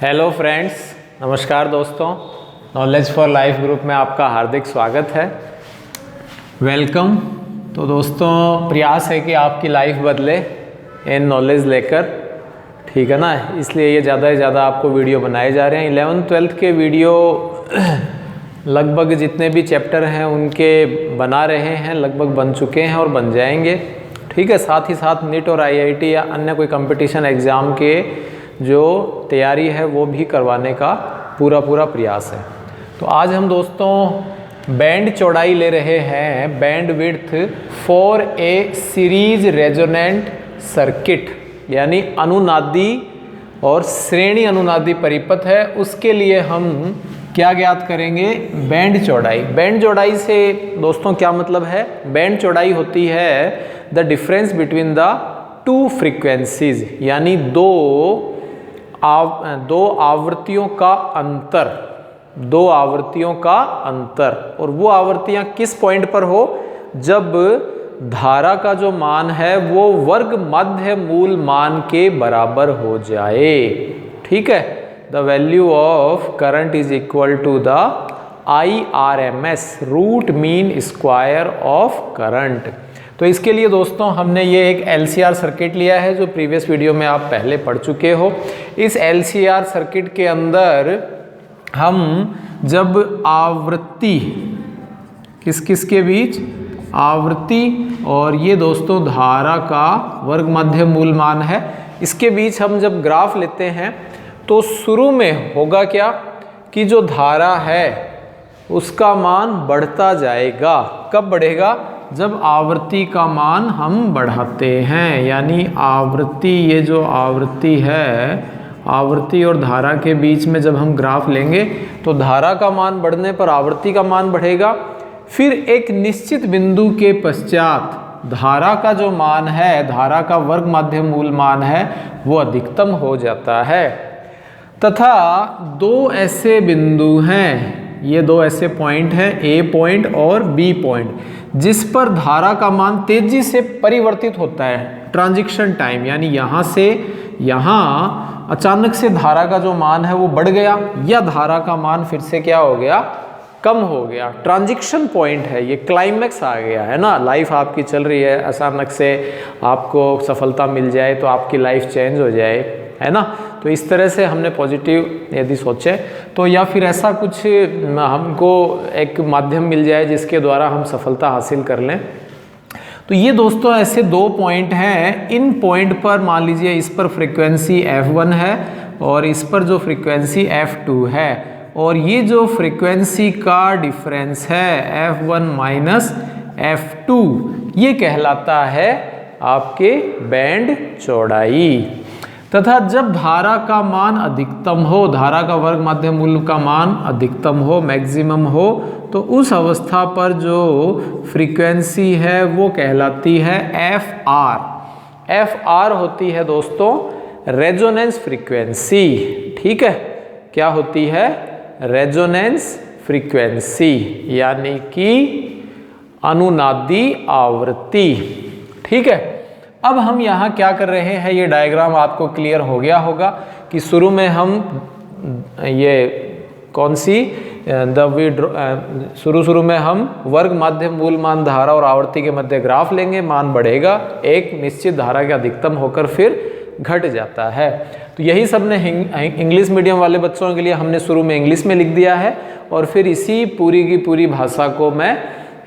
Hello friends, नमस्कार दोस्तों। Knowledge for life group में आपका हार्दिक स्वागत है। वेलकम। तो दोस्तों, प्रयास है कि आपकी लाइफ बदले इन नॉलेज लेकर, ठीक है ना। इसलिए ये ज़्यादा से ज़्यादा आपको वीडियो बनाए जा रहे हैं। 11th-12th के वीडियो लगभग जितने भी चैप्टर हैं उनके बना रहे हैं, लगभग बन चुके हैं और बन जाएंगे, ठीक है। साथ ही साथ नीट और IIT या अन्य कोई कंपटीशन एग्ज़ाम के जो तैयारी है वो भी करवाने का पूरा प्रयास है। तो आज हम दोस्तों बैंड चौड़ाई ले रहे हैं, band width for a series resonant circuit, यानी अनुनादी और श्रेणी अनुनादी परिपथ है। उसके लिए हम क्या ज्ञात करेंगे? बैंड चौड़ाई। बैंड चौड़ाई से दोस्तों क्या मतलब है? बैंड चौड़ाई होती है the difference between the two frequencies, यानी दो आवृत्तियों का अंतर, दो आवृत्तियों का अंतर। और वो आवृत्तियां किस पॉइंट पर हो? जब धारा का जो मान है वो वर्ग मध्य मूल मान के बराबर हो जाए, ठीक है। The value of current is equal to the IRMS, root mean square of current. तो इसके लिए दोस्तों हमने ये एक LCR सर्किट लिया है जो प्रीवियस वीडियो में आप पहले पढ़ चुके हो। इस LCR सर्किट के अंदर हम जब आवृत्ति, किस किस के बीच? आवृत्ति और ये दोस्तों धारा का वर्ग मध्य मूल मान है, इसके बीच हम जब ग्राफ लेते हैं तो शुरू में होगा क्या कि जो धारा है उसका मान बढ़ता जाएगा। कब बढ़ेगा? जब आवृत्ति का मान हम बढ़ाते हैं, यानी आवृत्ति, ये जो आवृत्ति है, आवृत्ति और धारा के बीच में जब हम ग्राफ लेंगे तो धारा का मान बढ़ने पर आवृत्ति का मान बढ़ेगा। फिर एक निश्चित बिंदु के पश्चात धारा का जो मान है, धारा का वर्ग मध्य मूल मान है, वो अधिकतम हो जाता है। तथा दो ऐसे बिंदु हैं, ये दो ऐसे पॉइंट हैं, A पॉइंट और B पॉइंट, जिस पर धारा का मान तेजी से परिवर्तित होता है, ट्रांजिशन टाइम, यानी यहाँ से यहाँ अचानक से धारा का जो मान है वो बढ़ गया या धारा का मान फिर से क्या हो गया? कम हो गया। ट्रांजिशन पॉइंट है ये, क्लाइमैक्स आ गया है ना। लाइफ आपकी चल रही है, अचानक से आपको सफलता मिल जाए तो आपकी लाइफ चेंज हो जाए, है ना। तो इस तरह से हमने पॉजिटिव यदि सोचे तो, या फिर ऐसा कुछ हमको एक माध्यम मिल जाए जिसके द्वारा हम सफलता हासिल कर लें। तो ये दोस्तों ऐसे दो पॉइंट हैं। इन पॉइंट पर मान लीजिए इस पर फ्रीक्वेंसी F1 है और इस पर जो फ्रीक्वेंसी F2 है, और ये जो फ्रीक्वेंसी का डिफरेंस है F1 माइनस F2, ये कहलाता है आपके बैंड चौड़ाई। तथा जब धारा का मान अधिकतम हो, धारा का वर्ग मध्य मूल का मान अधिकतम हो, मैक्सिमम हो, तो उस अवस्था पर जो फ्रीक्वेंसी है वो कहलाती है FR। FR होती है दोस्तों रेजोनेंस फ्रीक्वेंसी, ठीक है। क्या होती है? रेजोनेंस फ्रीक्वेंसी, यानी कि अनुनादी आवृत्ति, ठीक है। अब हम यहाँ क्या कर रहे हैं, ये डायग्राम आपको क्लियर हो गया होगा कि शुरू में हम ये कौन सी शुरू में हम वर्ग मध्य मूल मान धारा और आवर्ती के मध्य ग्राफ लेंगे, मान बढ़ेगा, एक निश्चित धारा के अधिकतम होकर फिर घट जाता है। तो यही सब ने इंग्लिश मीडियम वाले बच्चों के लिए हमने शुरू में इंग्लिश में लिख दिया है, और फिर इसी पूरी की पूरी भाषा को मैं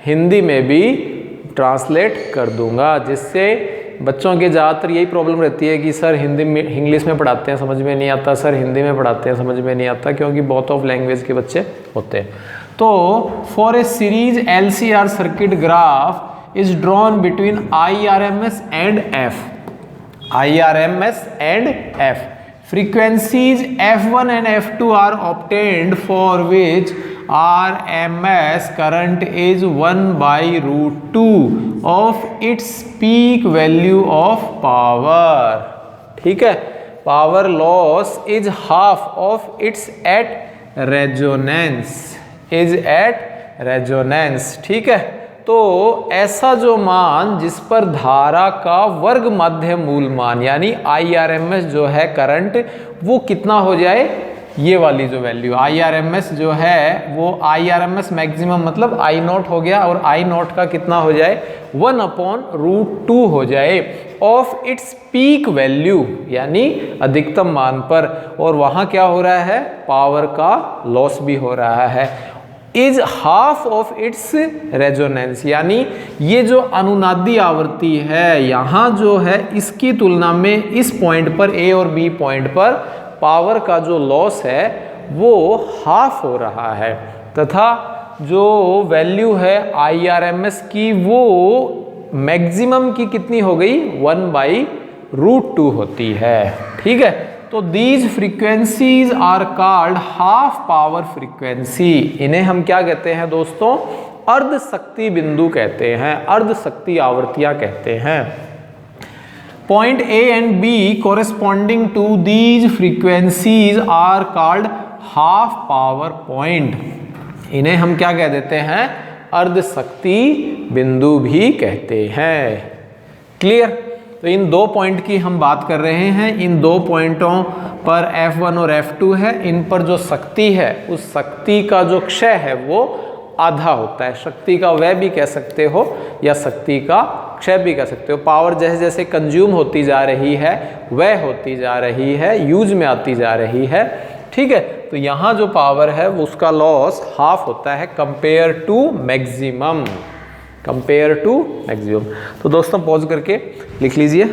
हिंदी में भी ट्रांसलेट कर दूंगा, जिससे बच्चों के ज़्यादातर यही प्रॉब्लम रहती है कि सर हिंदी में, इंग्लिश में पढ़ाते हैं समझ में नहीं आता, सर हिंदी में पढ़ाते हैं समझ में नहीं आता, क्योंकि बोथ ऑफ लैंग्वेज के बच्चे होते हैं। तो for a series LCR circuit graph is drawn between IRMS and F, IRMS and F, frequencies F1 and F2 are obtained for which RMS current is 1/√2 of its peak value of power, ठीक है। Power loss is half of its at resonance, is at resonance, ठीक है। तो ऐसा जो मान जिस पर धारा का वर्ग मध्य मूल मान यानी IRMS जो है करंट, वो कितना हो जाए, ये वाली जो वैल्यू IRMS जो है वो IRMS मैक्सिमम मतलब I नॉट हो गया, और I नॉट का कितना हो जाए 1/√2 हो जाए ऑफ इट्स पीक वैल्यू यानी अधिकतम मान पर। और वहाँ क्या हो रहा है, पावर का लॉस भी हो रहा है। Is half of its resonance यानी ये जो अनुनादी आवृत्ति है यहाँ जो है इसकी तुलना में इस पॉइंट पर A और B पॉइंट पर पावर का जो लॉस है वो हाफ हो रहा है, तथा जो वैल्यू है IRMS की वो मैक्सिमम की कितनी हो गई 1/√2 होती है। ठीक है, तो these frequencies are called half power frequency. इन्हें हम क्या कहते हैं दोस्तों, अर्ध शक्ति बिंदु कहते हैं, अर्ध शक्ति आवृत्तियां कहते हैं। Point A and B corresponding to these frequencies are called half power point। इन्हें हम क्या कह देते हैं, अर्ध शक्ति बिंदु भी कहते हैं। क्लियर? तो इन दो पॉइंट की हम बात कर रहे हैं। इन दो पॉइंटों पर F1 और F2 है। इन पर जो शक्ति है उस शक्ति का जो क्षय है वो आधा होता है। शक्ति का व्यय भी कह सकते हो या शक्ति का क्षय भी कह सकते हो। पावर जैसे जैसे कंज्यूम होती जा रही है, व्यय होती जा रही है, यूज में आती जा रही है। ठीक है, तो यहाँ जो पावर है उसका लॉस हाफ होता है compare to maximum, compare to maximum. तो दोस्तों पॉज करके लिख लीजिए।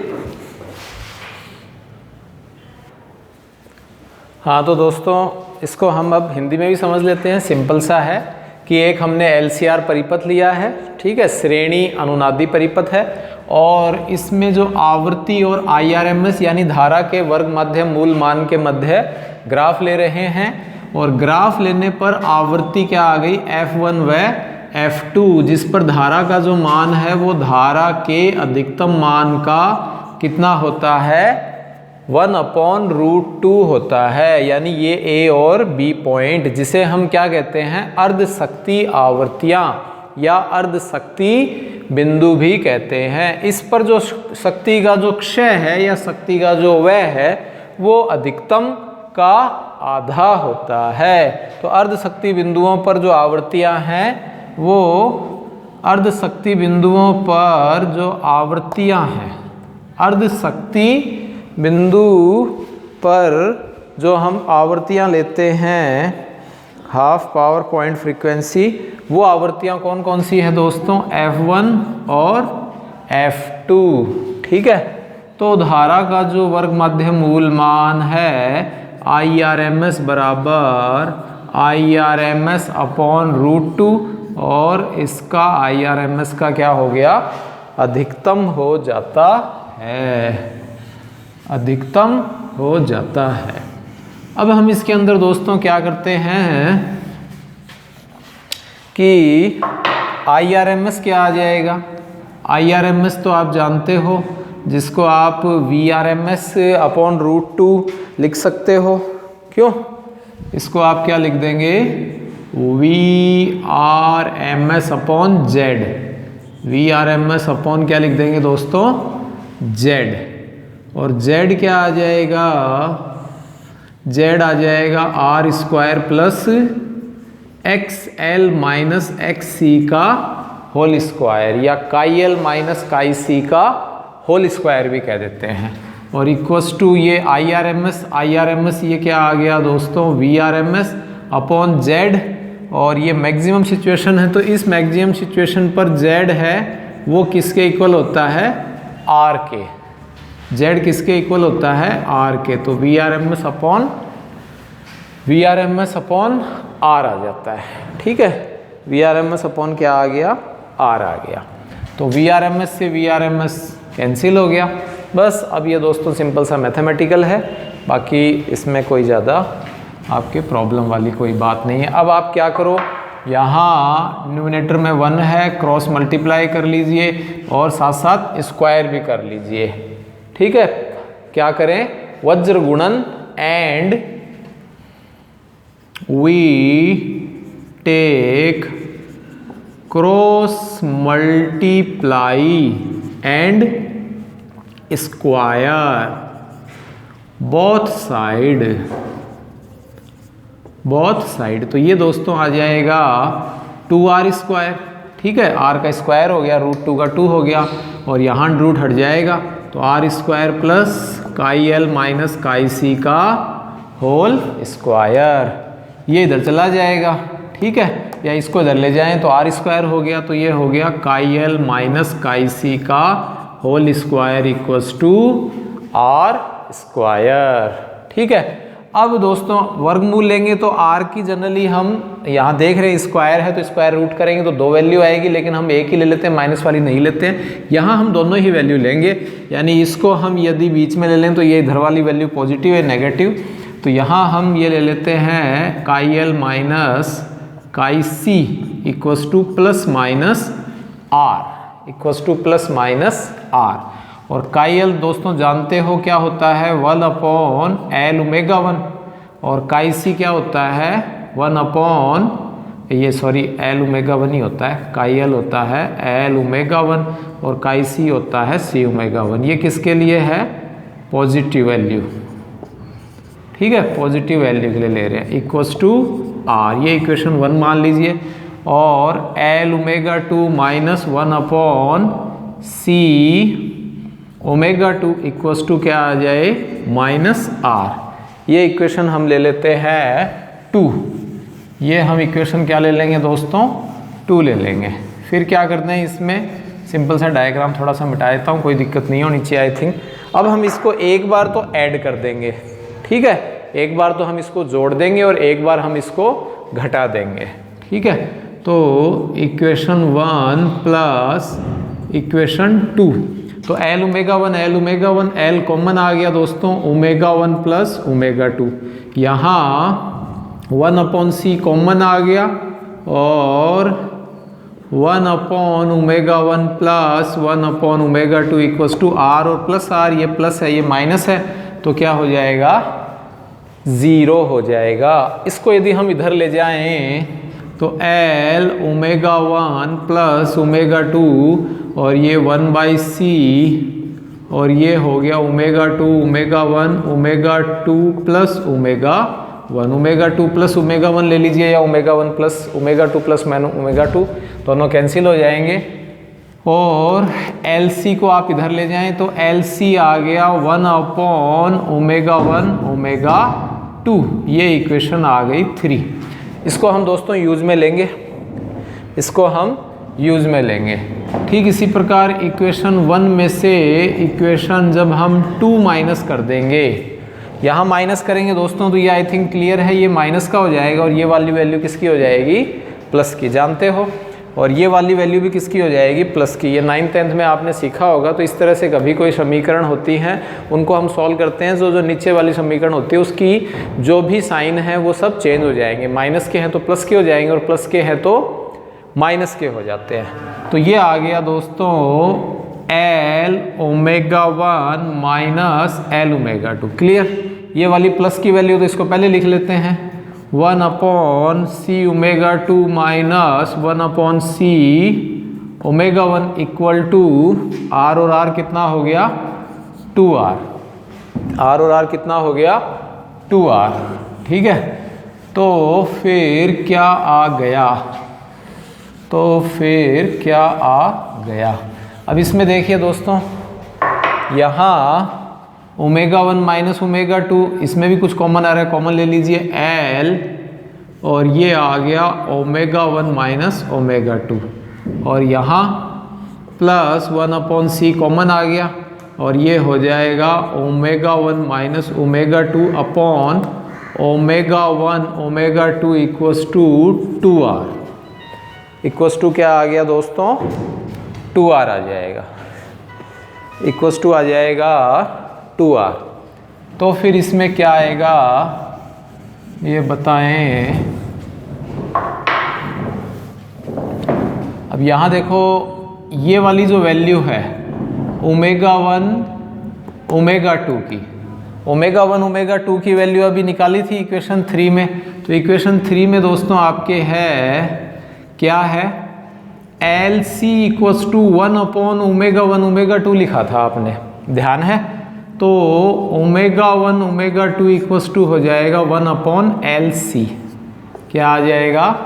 हाँ तो दोस्तों इसको हम अब हिंदी में भी समझ लेते हैं। सिंपल सा है कि एक हमने LCR परिपथ लिया है, ठीक है, श्रेणी अनुनादी परिपथ है, और इसमें जो आवृत्ति और IRMS यानी धारा के वर्ग मध्य मूल मान के मध्य ग्राफ ले रहे हैं। और ग्राफ लेने पर आवृत्ति क्या आ गई F1 व F2, जिस पर धारा का जो मान है वो धारा के अधिकतम मान का कितना होता है 1/√2 होता है। यानी ये A और B पॉइंट, जिसे हम क्या कहते हैं, अर्ध शक्ति आवृत्तियां या अर्ध शक्ति बिंदु भी कहते हैं। इस पर जो शक्ति का जो क्षय है या शक्ति का जो व्यय है वो अधिकतम का आधा होता है। तो अर्ध शक्ति बिंदुओं पर जो आवृत्तियां हैं वो अर्ध शक्ति बिंदुओं पर जो आवृत्तियां हैं, अर्ध शक्ति बिंदु पर जो हम आवृत्तियां लेते हैं हाफ पावर पॉइंट फ्रीक्वेंसी, वो आवृत्तियां कौन कौन सी है दोस्तों, F1 और F2। ठीक है, तो धारा का जो वर्ग मध्य मूल मान है IRMS बराबर IRMS/√2, और इसका IRMS का क्या हो गया, अधिकतम हो जाता है, अधिकतम हो जाता है। अब हम इसके अंदर दोस्तों क्या करते हैं कि IRMS क्या आ जाएगा, IRMS तो आप जानते हो, जिसको आप VRMS/√2 लिख सकते हो। क्यों, इसको आप क्या लिख देंगे, VRMS/Z, VRMS/ क्या लिख देंगे दोस्तों, Z। और Z क्या आ जाएगा, Z आ जाएगा R² plus XL minus XC का होल स्क्वायर, या KL माइनस KC का होल स्क्वायर भी कह देते हैं। और इक्वस टू ये IRMS ये क्या आ गया दोस्तों, VRMS/Z। और ये मैक्सिमम सिचुएशन है, तो इस मैक्सिमम सिचुएशन पर Z है वो किसके इक्वल होता है, R के। Z किसके इक्वल होता है, R के। तो VRMS/R आ जाता है। ठीक है, VRMS/ क्या आ गया, R आ गया। तो VRMS से VRMS कैंसिल हो गया। बस अब ये दोस्तों सिंपल सा मैथमेटिकल है, बाकी इसमें कोई ज़्यादा आपके प्रॉब्लम वाली कोई बात नहीं है। अब आप क्या करो, यहाँ न्यूमिनेटर में 1 है, क्रॉस मल्टीप्लाई कर लीजिए और साथ साथ स्क्वायर भी कर लीजिए। ठीक है, क्या करें, वज्र गुणन, and we take cross multiply and square both side. तो ये दोस्तों आ जाएगा 2r स्क्वायर, ठीक है, r का स्क्वायर हो गया, √2 का 2 हो गया, और यहाँ रूट हट जाएगा, तो r square plus chi l minus chi c का होल स्क्वायर, ये इधर चला जाएगा, ठीक है, या इसको इधर ले जाएं तो r स्क्वायर हो गया, तो ये हो गया chi l minus chi c का whole square equals to r square, ठीक है। अब दोस्तों वर्गमूल लेंगे तो r की जनरली हम यहाँ देख रहे हैं स्क्वायर है तो स्क्वायर रूट करेंगे तो 2 वैल्यू आएगी, लेकिन हम एक ही ले लेते हैं, माइनस वाली नहीं लेते हैं। यहाँ हम दोनों ही वैल्यू लेंगे, यानी इसको हम यदि बीच में ले लें तो ये इधर वाली वैल्यू पॉजिटिव है नेगेटिव, तो यहाँ हम ये ले लेते हैं काई l minus chi c equals two plus minus r equals two plus minus r, और काई l दोस्तों जानते हो क्या होता है 1/L ओमेगा 1, और काई c क्या होता है 1/L ओमेगा 1 ही होता है, काई l होता है L ओमेगा 1 और काई c होता है C ओमेगा 1। ये किसके लिए है? पॉजिटिव वैल्यू, ठीक है, पॉजिटिव वैल्यू के लिए ले रहे हैं, इक्वल्स टू r, ये इक्वेशन 1 मान लीजिए, और L omega 2 minus 1/C omega 2 equals to क्या आ जाए माइनस r, ये इक्वेशन हम ले लेते हैं 2, ये हम इक्वेशन क्या ले लेंगे दोस्तों 2 ले लेंगे। फिर क्या करते हैं, इसमें सिंपल सा डायग्राम थोड़ा सा मिटा देता हूँ, कोई दिक्कत नहीं होनी चाहिए आई थिंक। अब हम इसको एक बार तो ऐड कर देंगे, ठीक है, एक बार तो हम इसको जोड़ देंगे और एक बार हम इसको घटा देंगे, ठीक है। तो इक्वेशन 1 प्लस इक्वेशन 2, तो L ओमेगा 1 L कॉमन आ गया दोस्तों, ओमेगा 1 प्लस ओमेगा 2, यहाँ 1/C कॉमन आ गया, और 1/ओमेगा 1 प्लस 1/ओमेगा 2 इक्वल्स टू r, और प्लस r, ये प्लस है ये माइनस है, तो क्या हो जाएगा 0 हो जाएगा। इसको यदि हम इधर ले जाएं तो L ओमेगा 1 प्लस ओमेगा 2 और ये 1/C, और ये हो गया omega 2 omega 1 omega 2 plus omega 1, omega 2 plus omega 1 ले लीजिए, या omega 1 plus omega 2 plus omega 2, दोनों कैंसिल हो जाएंगे, और LC को आप इधर ले जाएं तो LC आ गया 1/ओमेगा 1 ओमेगा 2, ये इक्वेशन आ गई 3। इसको हम दोस्तों यूज में लेंगे, इसको हम यूज में लेंगे, ठीक। इसी प्रकार इक्वेशन 1 में से इक्वेशन जब हम 2 माइनस कर देंगे, यहाँ माइनस करेंगे दोस्तों, तो ये आई थिंक क्लियर है, ये माइनस का हो जाएगा, और ये वाली वैल्यू किसकी हो जाएगी प्लस की, जानते हो, और ये वाली वैल्यू भी किसकी हो जाएगी प्लस की। ये 9th-10th में आपने सीखा होगा। तो इस तरह से कभी कोई समीकरण होती हैं उनको हम सॉल्व करते हैं, जो नीचे वाली समीकरण होती है उसकी जो भी साइन है वो सब चेंज हो जाएंगे, माइनस के हैं तो प्लस के हो जाएंगे और प्लस के हैं तो माइनस के हो जाते हैं। तो ये आ गया दोस्तों L omega 1 minus L omega 2, clear. ये वाली प्लस की वैल्यू तो इसको पहले लिख लेते हैं, 1/C omega 2 minus 1/C omega 1 equal to R, और R कितना हो गया 2R, R और R कितना हो गया 2R, ठीक है। तो फिर क्या आ गया, तो फिर क्या आ गया, अब इसमें देखिए दोस्तों, यहाँ ओमेगा 1 माइनस ओमेगा 2, इसमें भी कुछ कॉमन आ रहा है, कॉमन ले लीजिए L, और ये आ गया ओमेगा 1 माइनस ओमेगा 2, और यहाँ प्लस 1/C कॉमन आ गया, और ये हो जाएगा omega 1 minus omega 2 upon omega 1 omega 2 equals to 2R, equals to क्या आ गया दोस्तों 2R आ जाएगा, इक्वल्स टू आ जाएगा 2R। तो फिर इसमें क्या आएगा ये बताएं। अब यहाँ देखो ये वाली जो वैल्यू है ओमेगा 1 ओमेगा 2 की, ओमेगा 1 ओमेगा 2 की वैल्यू अभी निकाली थी इक्वेशन 3 में। तो इक्वेशन 3 में दोस्तों आपके है क्या है एल सी इक्वल्स टू 1/ω1 ω2 लिखा था आपने, ध्यान है? तो ω1 ω2 इक्वल्स टू हो जाएगा 1/LC। क्या आ जाएगा?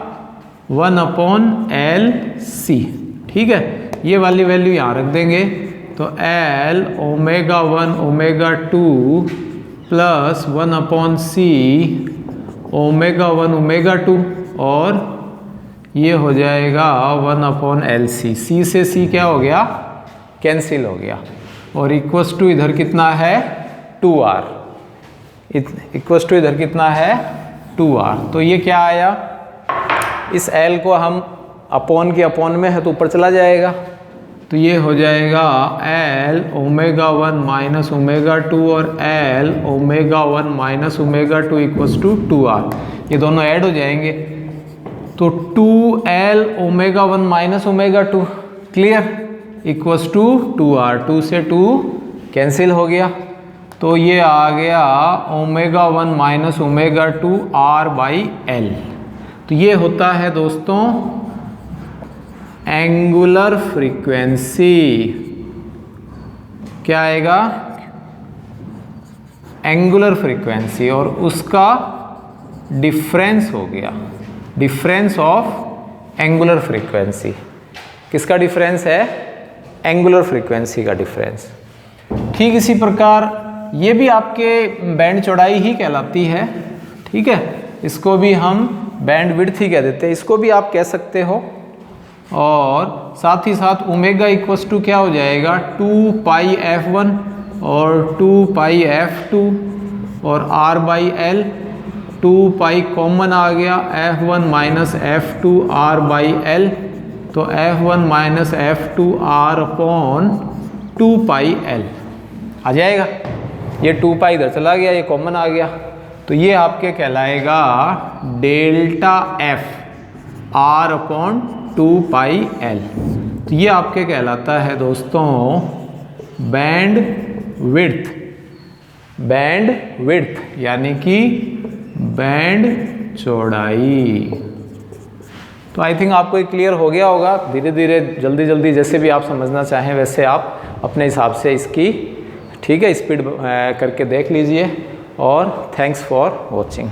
1/LC। ठीक है, ये वाली वैल्यू यहाँ रख देंगे। तो L ω1 ω2 प्लस 1/C ω1 ω2 और ये हो जाएगा 1/LC। C से C क्या हो गया? कैंसिल हो गया। और इक्वल्स टू इधर कितना है? 2R। इक्वल्स टू इधर कितना है? 2R। तो ये क्या आया? इस L को हम अपॉन के अपॉन में है तो ऊपर चला जाएगा, तो ये हो जाएगा L ω1 माइनस ω2 और L ω1 minus ω2 equals to 2R। ये दोनों ऐड हो जाएंगे तो 2L ω1 minus ω2 clear equals to 2R। 2 से 2 कैंसिल हो गया, तो ये आ गया ω1 माइनस ω2 R/L। तो ये होता है दोस्तों एंगुलर फ्रीक्वेंसी। क्या आएगा? एंगुलर फ्रीक्वेंसी, और उसका डिफरेंस हो गया, डिफरेंस ऑफ एंगुलर फ्रीक्वेंसी। किसका डिफरेंस है? एंगुलर फ्रीक्वेंसी का डिफरेंस। ठीक इसी प्रकार ये भी आपके बैंड चौड़ाई ही कहलाती है। ठीक है, इसको भी हम बैंड विड्थ ही कह देते हैं, इसको भी आप कह सकते हो। और साथ ही साथ ओमेगा इक्वल्स टू क्या हो जाएगा? 2πf1 और 2πf2 और R/L। 2π कॉमन आ गया, f1 माइनस f2 R/L। तो f1 माइनस f2 R/2πL आ जाएगा। ये 2π इधर चला गया, ये कॉमन आ गया, तो ये आपके कहलाएगा डेल्टा f R/2πL। तो ये आपके कहलाता है दोस्तों बैंड विड्थ। बैंड विड्थ यानी कि बैंड चौड़ाई। तो आई थिंक आपको ये क्लियर हो गया होगा। धीरे धीरे जल्दी जल्दी जैसे भी आप समझना चाहें वैसे आप अपने हिसाब से इसकी ठीक है स्पीड करके देख लीजिए। और थैंक्स फॉर वॉचिंग।